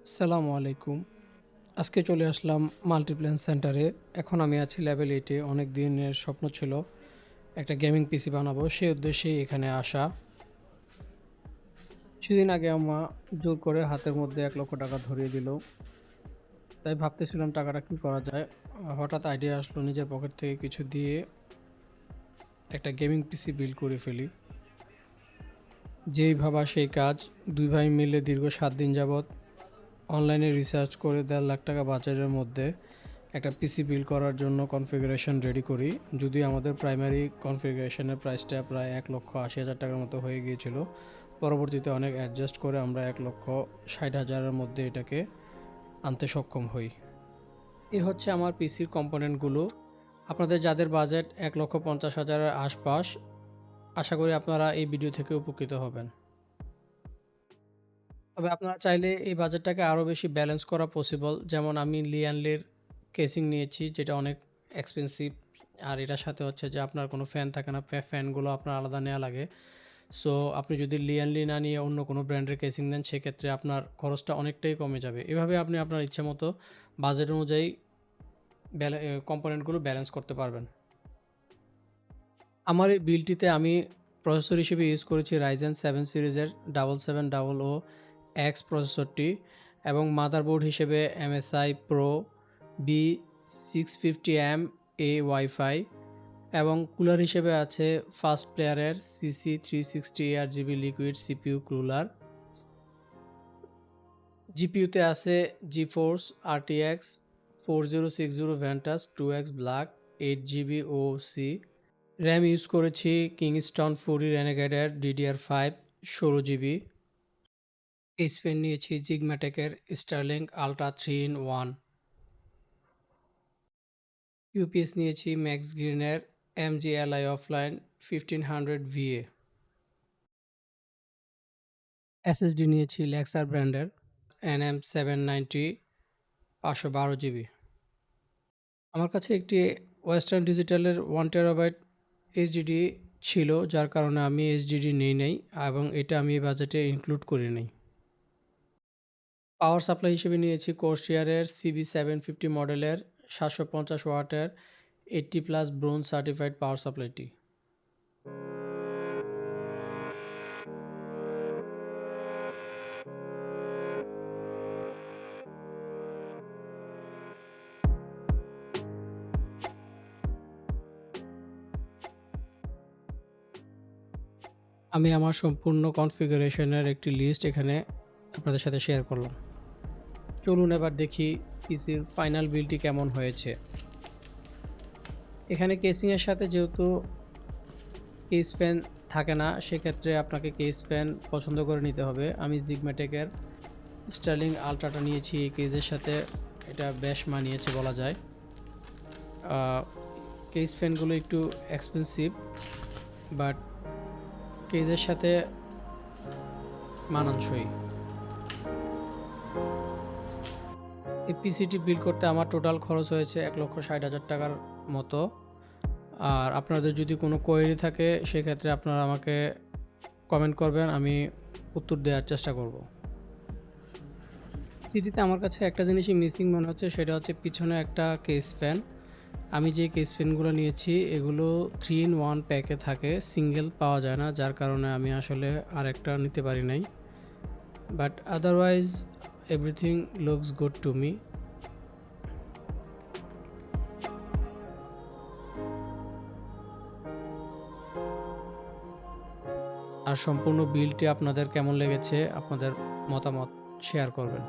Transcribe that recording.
আসসালামু আলাইকুম। আজকে চলে আসলাম মাল্টিপ্ল্যান সেন্টারে। এখন আমি আছি লেভেল 8 এ। অনেক দিনের স্বপ্ন ছিল একটা গেমিং পিসি বানাবো। সেই উদ্দেশ্যেই এখানে আসা। কিছুদিন আগে আম্মা জোর করে হাতের মধ্যে ৳১,০০,০০০ ধরিয়ে দিল। তাই ভাবতেছিলাম টাকাটা কি করা যায়। হঠাৎ আইডিয়া আসলো নিজের পকেট থেকে কিছু দিয়ে একটা গেমিং পিসি বিল্ড করে ফেলি। যেই ভাবা সেই কাজ। ২ ভাই মিলে দীর্ঘ ৭ দিন যাবৎ অনলাইনে রিসার্চ করে ৳১,৫০,০০০ বাজারের মধ্যে একটা পিসি বিল্ড করার জন্য কনফিগারেশন রেডি করি। যদিও আমাদের প্রাইমারি কনফিগারেশনের প্রাইসটা প্রায় ৳১,৮০,০০০ মতো হয়ে গিয়েছিল। পরবর্তীতে অনেক অ্যাডজাস্ট করে আমরা ৳১,৬০,০০০ মধ্যে এটাকে আনতে সক্ষম হই। এই হচ্ছে আমার পিসির কম্পোনেন্টগুলো। আপনাদের যাদের বাজেট ৳১,৫০,০০০ এর আশপাশ, আশা করি আপনারা এই ভিডিও থেকে উপকৃত হবেন। তবে আপনারা চাইলে এই বাজেটটাকে আরও বেশি ব্যালেন্স করা পসিবল। যেমন আমি লিয়ানলির কেসিং নিয়েছি, যেটা অনেক এক্সপেন্সিভ। আর এটার সাথে হচ্ছে যে আপনার কোনো ফ্যান থাকে না, ফ্যানগুলো আপনার আলাদা নেওয়া লাগে। সো আপনি যদি লিয়ানলি না নিয়ে অন্য কোনো ব্র্যান্ডের কেসিং নেন, সেক্ষেত্রে আপনার খরচটা অনেকটাই কমে যাবে। এভাবে আপনি আপনার ইচ্ছে মতো বাজেট অনুযায়ী কম্পোনেন্টগুলো ব্যালেন্স করতে পারবেন। আমার এই বিলটিতে আমি প্রসেসর হিসেবে ইউজ করেছি রাইজেন 7 সিরিজের 7700 এক্স প্রসেসরটি, এবং মাদারবোর্ড হিসেবে MSI Pro B650M A WiFi, এবং কুলার হিসেবে আছে ফাস্ট প্লেয়ারের CC360 ARGB liquid CPU cooler. জিপিইউতে আছে GeForce RTX 4060 Ventus 2X Black 8GB OC। RAM use করেছি কিংস্টন 4 রেনেগেডের DDR5 16GB। কেস পেন নিয়েছি জিগম্যাটেকের স্টারলিংক আলট্রা 3-in-1। ইউপিএস নিয়েছি ম্যাক্স গ্রিনের MGLI অফলাইন 1500 VA। এসএসডি নিয়েছি লেক্সার ব্র্যান্ডের NM790 512GB। আমার কাছে একটি ওয়েস্টার্ন ডিজিটালের 1TB এইচডিডি ছিল, যার কারণে আমি এইচডিডি নেই নাই, এবং এটা আমি এই বাজেটে ইনক্লুড করি নাই। পাওয়ার সাপ্লাই হিসেবে নিয়েছি কোর্সিয়ারের CB750 মডেলের 750 ওয়াটের 80+ ব্রোঞ্জ সার্টিফাইড পাওয়ার সাপ্লাইটি। আমি আমার সম্পূর্ণ কনফিগারেশনের একটি লিস্ট এখানে আপনাদের সাথে শেয়ার করলাম। চলুন এবার দেখি পিসির ফাইনাল বিলটি কেমন হয়েছে। এখানে কেসিংয়ের সাথে যেহেতু কেস ফ্যান থাকে না, সেক্ষেত্রে আপনাকে কেস ফ্যান পছন্দ করে নিতে হবে। আমি জিগম্যাটেকের স্টার্লিং আলট্রাটা নিয়েছি এই কেসের সাথে, এটা বেশ মানিয়েছে বলা যায়। কেস ফ্যানগুলো একটু এক্সপেন্সিভ, বাট কেসের সাথে মানানসই। এই পিসিটি বিল্ড করতে আমার টোটাল খরচ হয়েছে ৳১,৬০,০০০ মতো। আর আপনাদের যদি কোনো কোয়েরি থাকে, সেক্ষেত্রে আপনারা আমাকে কমেন্ট করবেন, আমি উত্তর দেওয়ার চেষ্টা করব। সিটিতে আমার কাছে একটা জিনিসই মিসিং মনে হচ্ছে, সেটা হচ্ছে পিছনে একটা কেস ফ্যান। আমি যে কেস ফ্যানগুলো নিয়েছি এগুলো 3-in-1 প্যাকে থাকে, সিঙ্গেল পাওয়া যায় না, যার কারণে আমি আসলে আরেকটা নিতে পারি নাই। But otherwise everything looks good to me. আর সম্পূর্ণ বিলটি আপনাদের কেমন লেগেছে, আপনাদের মতামত শেয়ার করবেন।